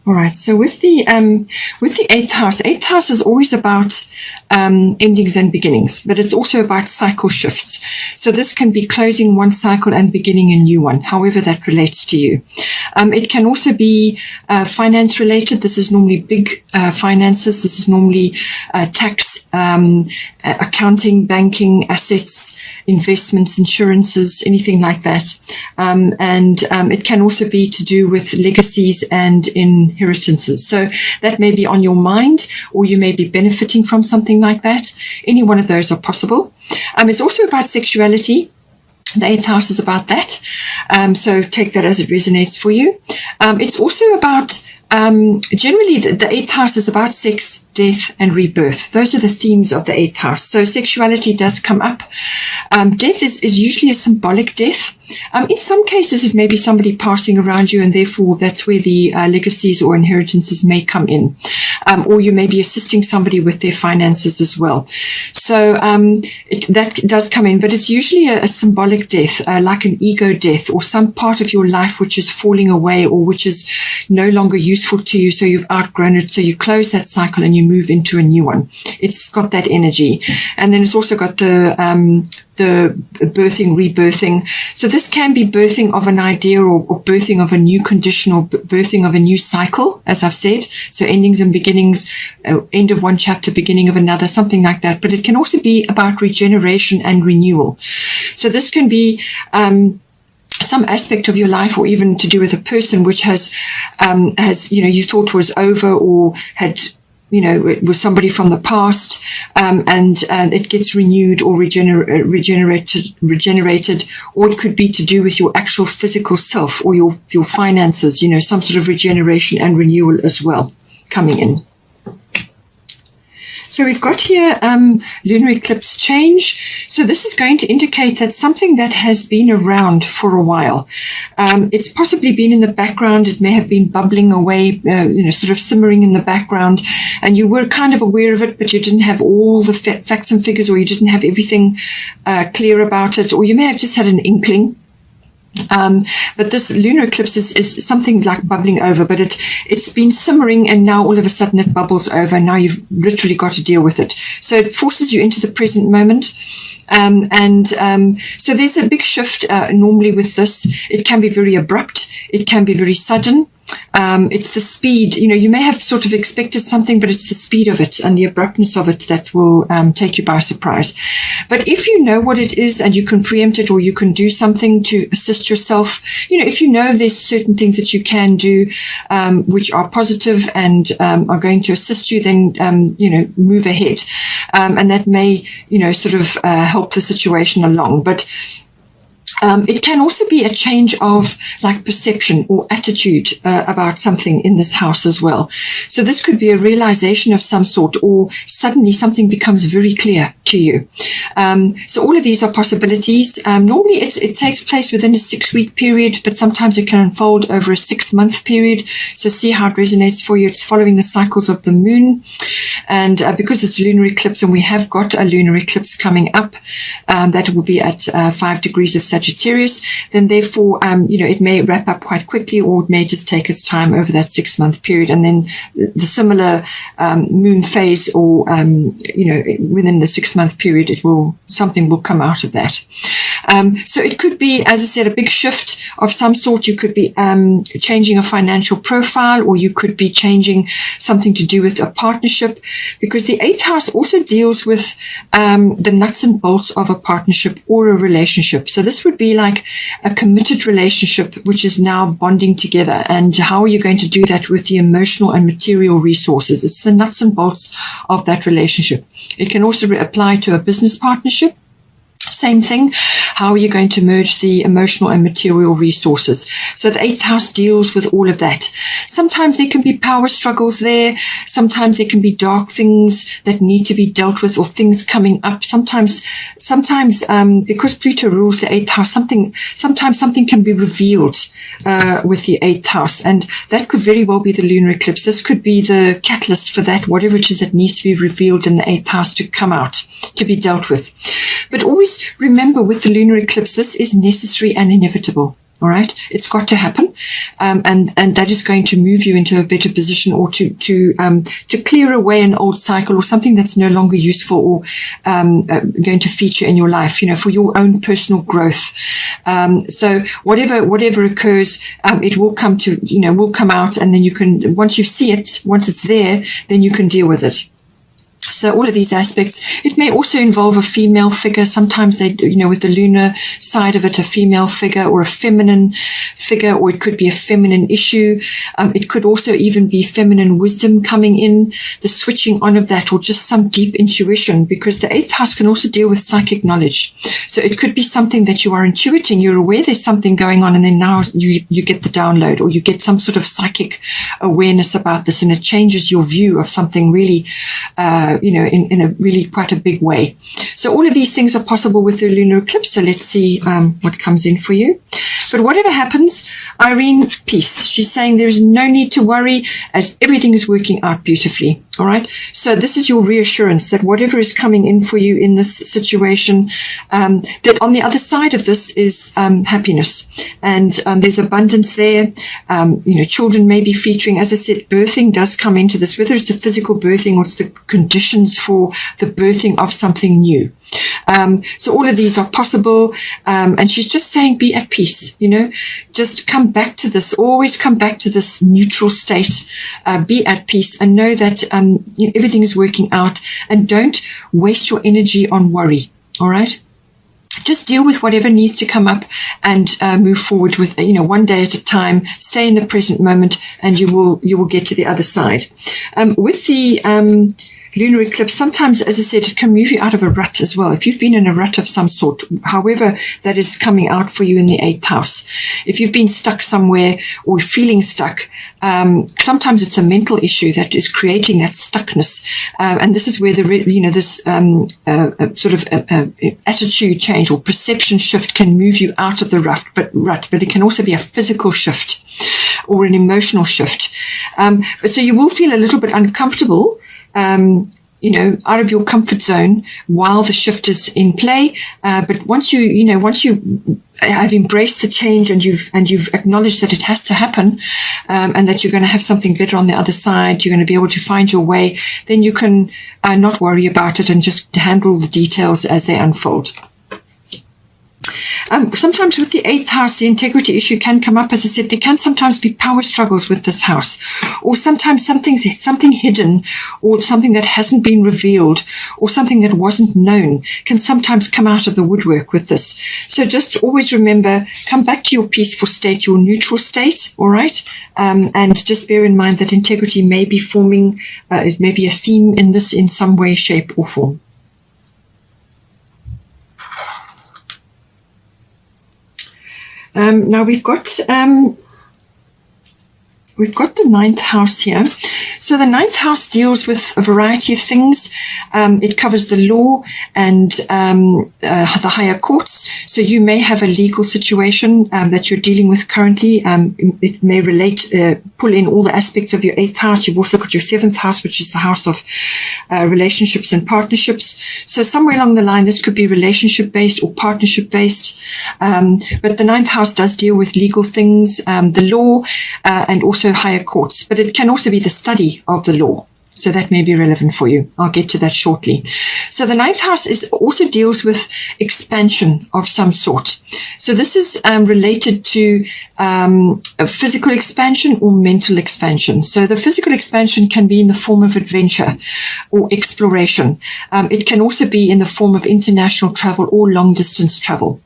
All right. So with the eighth house is always about endings and beginnings, but it's also about cycle shifts. So this can be closing one cycle and beginning a new one, however that relates to you. It can also be finance related. This is normally big finances. This is normally tax, accounting, banking, assets, investments, insurances, anything like that. And it can also be to do with legacies and inheritances. So that may be on your mind, or you may be benefiting from something like that. Any one of those are possible. It's also about sexuality. The eighth house is about that. So take that as it resonates for you. It's also about generally, the eighth house is about sex, death, and rebirth. Those are the themes of the eighth house. So sexuality does come up. Death is usually a symbolic death. In some cases, it may be somebody passing around you, and therefore that's where the legacies or inheritances may come in. Or you may be assisting somebody with their finances as well. So that does come in, but it's usually a symbolic death, like an ego death, or some part of your life which is falling away or which is no longer useful to you, so you've outgrown it, so you close that cycle and you move into a new one. It's got that energy. And then it's also got the birthing, rebirthing. So this can be birthing of an idea or birthing of a new condition or birthing of a new cycle, as I've said. So endings and beginnings, end of one chapter, beginning of another, something like that. But it can also be about regeneration and renewal. So this can be some aspect of your life, or even to do with a person which has you thought was over, or had, it was somebody from the past, and it gets renewed or regenerated, or it could be to do with your actual physical self or your finances, some sort of regeneration and renewal as well coming in. So we've got here lunar eclipse change. So this is going to indicate that something that has been around for a while. It's possibly been in the background. It may have been bubbling away, sort of simmering in the background, and you were kind of aware of it, but you didn't have all the facts and figures, or you didn't have everything clear about it, or you may have just had an inkling. But this lunar eclipse is something like bubbling over, but it's been simmering, and now all of a sudden it bubbles over, and now you've literally got to deal with it. So it forces you into the present moment. So there's a big shift normally with this. It can be very abrupt. It can be very sudden. It's the speed, you may have sort of expected something, but it's the speed of it and the abruptness of it that will take you by surprise. But if you know what it is and you can preempt it, or you can do something to assist yourself, if you know there's certain things that you can do which are positive and are going to assist you, then move ahead, and that may sort of help the situation along. But it can also be a change of like perception or attitude about something in this house as well. So this could be a realization of some sort, or suddenly something becomes very clear to you. So all of these are possibilities. Normally it takes place within a 6-week period, but sometimes it can unfold over a 6-month period. So see how it resonates for you. It's following the cycles of the moon. And because it's lunar eclipse, and we have got a lunar eclipse coming up, that will be at 5 degrees of Sagittarius, then therefore, it may wrap up quite quickly, or it may just take its time over that 6-month period. And then the similar moon phase, or, within the 6-month period, something will come out of that. So it could be, as I said, a big shift of some sort. You could be changing a financial profile, or you could be changing something to do with a partnership, because the 8th house also deals with the nuts and bolts of a partnership or a relationship. So this would be like a committed relationship which is now bonding together. And how are you going to do that with the emotional and material resources? It's the nuts and bolts of that relationship. It can also apply to a business partnership. Same thing. How are you going to merge the emotional and material resources? So the 8th house deals with all of that. Sometimes there can be power struggles there. Sometimes there can be dark things that need to be dealt with, or things coming up. Sometimes, because Pluto rules the 8th house, sometimes something can be revealed with the 8th house, and that could very well be the lunar eclipse. This could be the catalyst for that, whatever it is that needs to be revealed in the 8th house to come out, to be dealt with. But always remember, with the lunar eclipse, this is necessary and inevitable. All right, it's got to happen, and that is going to move you into a better position, or to clear away an old cycle or something that's no longer useful or going to feature in your life. For your own personal growth. So whatever occurs, it will come to will come out, and then you can, once you see it, once it's there, then you can deal with it. So all of these aspects, it may also involve a female figure. Sometimes they, with the lunar side of it, a female figure or a feminine figure, or it could be a feminine issue. It could also even be feminine wisdom coming in, the switching on of that, or just some deep intuition, because the 8th house can also deal with psychic knowledge. So it could be something that you are intuiting. You're aware there's something going on, and then now you get the download, or you get some sort of psychic awareness about this, and it changes your view of something really, in a really quite a big way. So all of these things are possible with the lunar eclipse. So let's see what comes in for you. But whatever happens, Irene, peace. She's saying there is no need to worry, as everything is working out beautifully. All right. So this is your reassurance that whatever is coming in for you in this situation, that on the other side of this is happiness, and there's abundance there. Children may be featuring. As I said, birthing does come into this, whether it's a physical birthing or it's the conditions for the birthing of something new. So all of these are possible, and she's just saying, be at peace, just come back to this, always come back to this neutral state, be at peace, and know that everything is working out, and don't waste your energy on worry. All right. Just deal with whatever needs to come up, and move forward with, one day at a time. Stay in the present moment, and you will get to the other side. With the lunar eclipse, sometimes, as I said, it can move you out of a rut as well. If you've been in a rut of some sort, however that is coming out for you in the 8th house, if you've been stuck somewhere or feeling stuck, sometimes it's a mental issue that is creating that stuckness, and this is where this sort of attitude change or perception shift can move you out of the rut. But it can also be a physical shift or an emotional shift. But so you will feel a little bit uncomfortable, out of your comfort zone while the shift is in play. But once you have embraced the change, and you've acknowledged that it has to happen, and that you're going to have something better on the other side, you're going to be able to find your way, then you can not worry about it and just handle the details as they unfold. Sometimes with the 8th house, the integrity issue can come up. As I said, there can sometimes be power struggles with this house, or sometimes something hidden, or something that hasn't been revealed, or something that wasn't known can sometimes come out of the woodwork with this. So just always remember, come back to your peaceful state, your neutral state, all right? And just bear in mind that integrity may be forming, maybe a theme in this in some way, shape, or form. Now we've got the 9th house here. So the 9th house deals with a variety of things. It covers the law and the higher courts. So you may have a legal situation that you're dealing with currently. It may pull in all the aspects of your 8th house. You've also got your 7th house, which is the house of relationships and partnerships. So somewhere along the line, this could be relationship-based or partnership-based. But the 9th house does deal with legal things, the law, and also higher courts. But it can also be the study of the law. So that may be relevant for you. I'll get to that shortly. So the 9th house also deals with expansion of some sort. So this is related to a physical expansion or mental expansion. So the physical expansion can be in the form of adventure or exploration. It can also be in the form of international travel or long distance travel.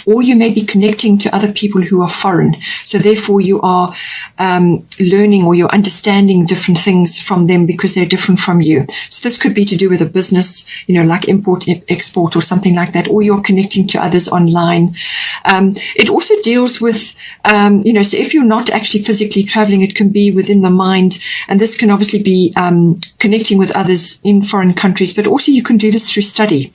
Or you may be connecting to other people who are foreign. So therefore you are learning, or you're understanding different things from them because they're different from you. So this could be to do with a business, like import, export, or something like that. Or you're connecting to others online. It also deals with, so if you're not actually physically traveling, it can be within the mind. And this can obviously be connecting with others in foreign countries, but also you can do this through study.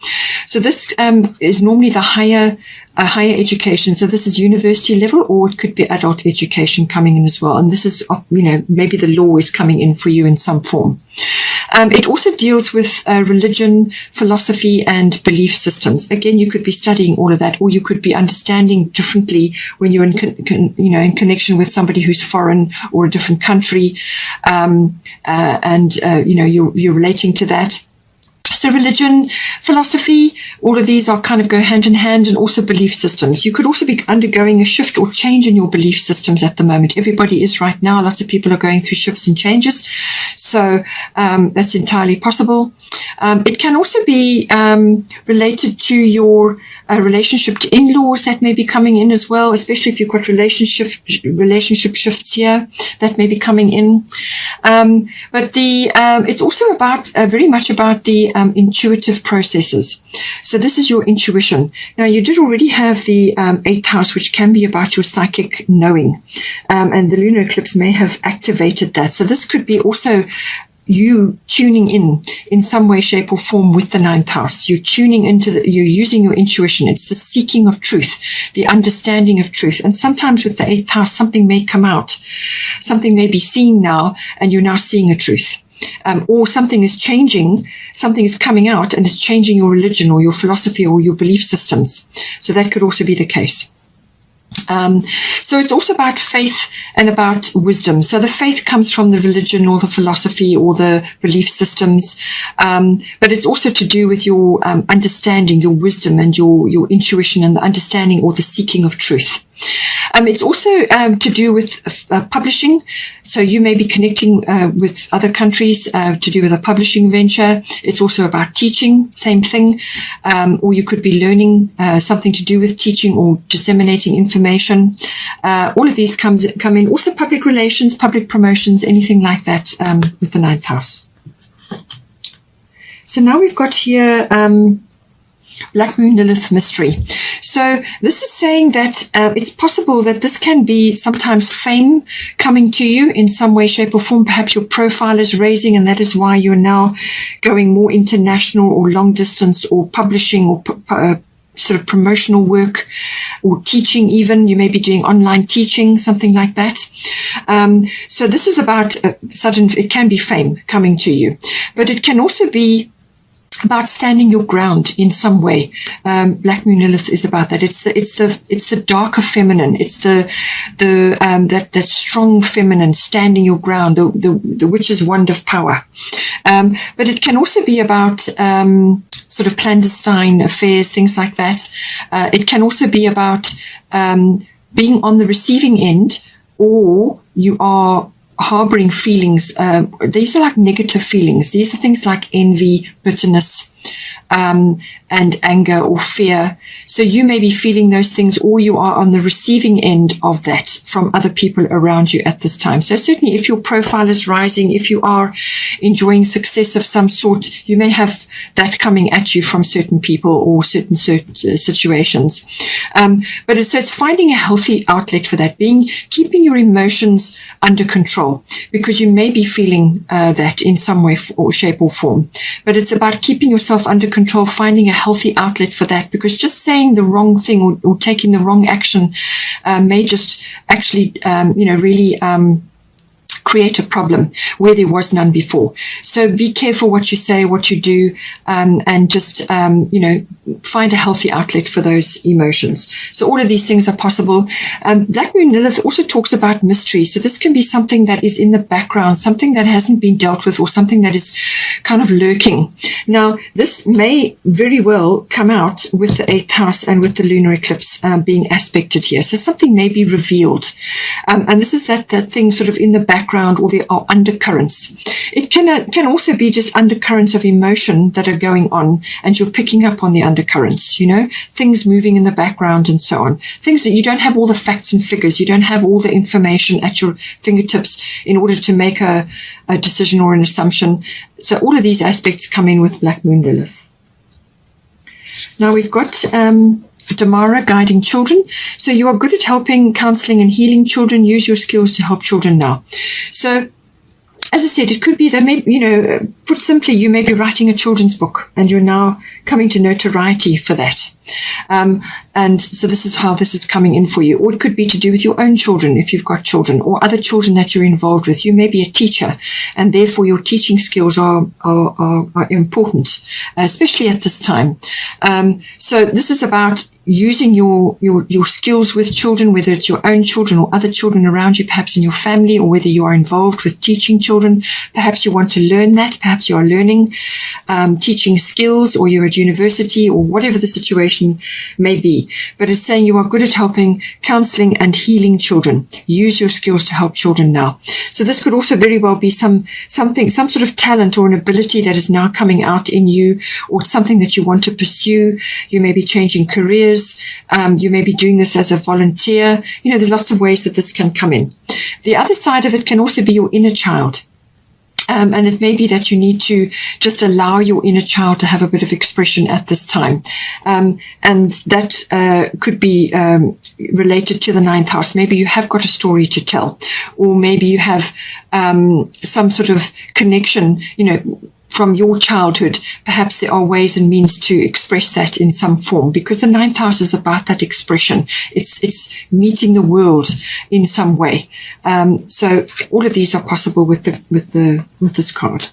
So this is normally the higher education. So this is university level, or it could be adult education coming in as well. And this is, maybe the law is coming in for you in some form. It also deals with religion, philosophy, and belief systems. Again, you could be studying all of that, or you could be understanding differently when you're in connection with somebody who's foreign or a different country, you're relating to that. So religion, philosophy, all of these are kind of go hand in hand, and also belief systems. You could also be undergoing a shift or change in your belief systems at the moment. Everybody is right now. Lots of people are going through shifts and changes. So that's entirely possible. It can also be related to your relationship to in-laws that may be coming in as well, especially if you've got relationship shifts here that may be coming in. But it's also about very much about the intuitive processes. So this is your intuition. Now, you did already have the 8th house, which can be about your psychic knowing, and the lunar eclipse may have activated that. So this could be also you tuning in some way, shape, or form with the 9th house. You're tuning into you're using your intuition. It's the seeking of truth, the understanding of truth. And sometimes with the 8th house, something may come out, something may be seen now, and you're now seeing a truth. Or something is changing, something is coming out and it's changing your religion or your philosophy or your belief systems. So that could also be the case. So it's also about faith and about wisdom. So the faith comes from the religion or the philosophy or the belief systems, but it's also to do with your understanding, your wisdom, and your intuition, and the understanding or the seeking of truth. It's also to do with publishing. So you may be connecting with other countries to do with a publishing venture. It's also about teaching, same thing. Or you could be learning something to do with teaching or disseminating information. All of these come in. Also public relations, public promotions, anything like that with the 9th house. So now we've got here Black Moon Lilith mystery. So this is saying that it's possible that this can be sometimes fame coming to you in some way, shape, or form. Perhaps your profile is raising, and that is why you're now going more international or long distance or publishing or sort of promotional work or teaching even. You may be doing online teaching, something like that. So this is about it can be fame coming to you, but it can also be about standing your ground in some way. Black Moon Lilith is about that. It's the darker feminine. It's that strong feminine, standing your ground, the witch's wand of power. But it can also be about sort of clandestine affairs, things like that. It can also be about being on the receiving end, or you are harboring feelings. These are like negative feelings. These are things like envy, bitterness, and anger or fear. So you may be feeling those things, or you are on the receiving end of that from other people around you at this time. So certainly if your profile is rising, if you are enjoying success of some sort, you may have that coming at you from certain people or certain situations. But it's finding a healthy outlet for that, keeping your emotions under control, because you may be feeling that in some way or shape or form. But it's about keeping yourself under control, finding a healthy outlet for that, because just saying the wrong thing or taking the wrong action may just actually, really create a problem where there was none before. So be careful what you say, what you do, and just, find a healthy outlet for those emotions. So all of these things are possible. Black Moon Lilith also talks about mystery. So this can be something that is in the background, something that hasn't been dealt with, or something that is kind of lurking. Now, this may very well come out with the 8th house and with the lunar eclipse being aspected here. So something may be revealed. And this is that thing sort of in the background, or there are undercurrents. It can also be just undercurrents of emotion that are going on, and you're picking up on the undercurrents, things moving in the background and so on. Things that you don't have all the facts and figures, you don't have all the information at your fingertips in order to make a decision or an assumption. So all of these aspects come in with Black Moon Lilith. Now we've got Damara, guiding children. So you are good at helping, counseling, and healing children. Use your skills to help children now. So as I said, it could be that maybe, put simply, you may be writing a children's book and you're now coming to notoriety for that. And so this is how this is coming in for you. Or it could be to do with your own children, if you've got children, or other children that you're involved with. You may be a teacher, and therefore your teaching skills are important, especially at this time. So this is about using your skills with children, whether it's your own children or other children around you, perhaps in your family, or whether you are involved with teaching children. Perhaps you want to learn that. Perhaps you are learning teaching skills, or you're at university, or whatever the situation may be. But it's saying you are good at helping, counseling and healing children. Use your skills to help children now. So this could also very well be some sort of talent or an ability that is now coming out in you, or something that you want to pursue. You may be changing careers. You may be doing this as a volunteer. There's lots of ways that this can come in. The other side of it can also be your inner child. And it may be that you need to just allow your inner child to have a bit of expression at this time. And that could be related to the 9th house. Maybe you have got a story to tell, or maybe you have some sort of connection, from your childhood. Perhaps there are ways and means to express that in some form, because the 9th house is about that expression. It's meeting the world in some way. So all of these are possible with this card.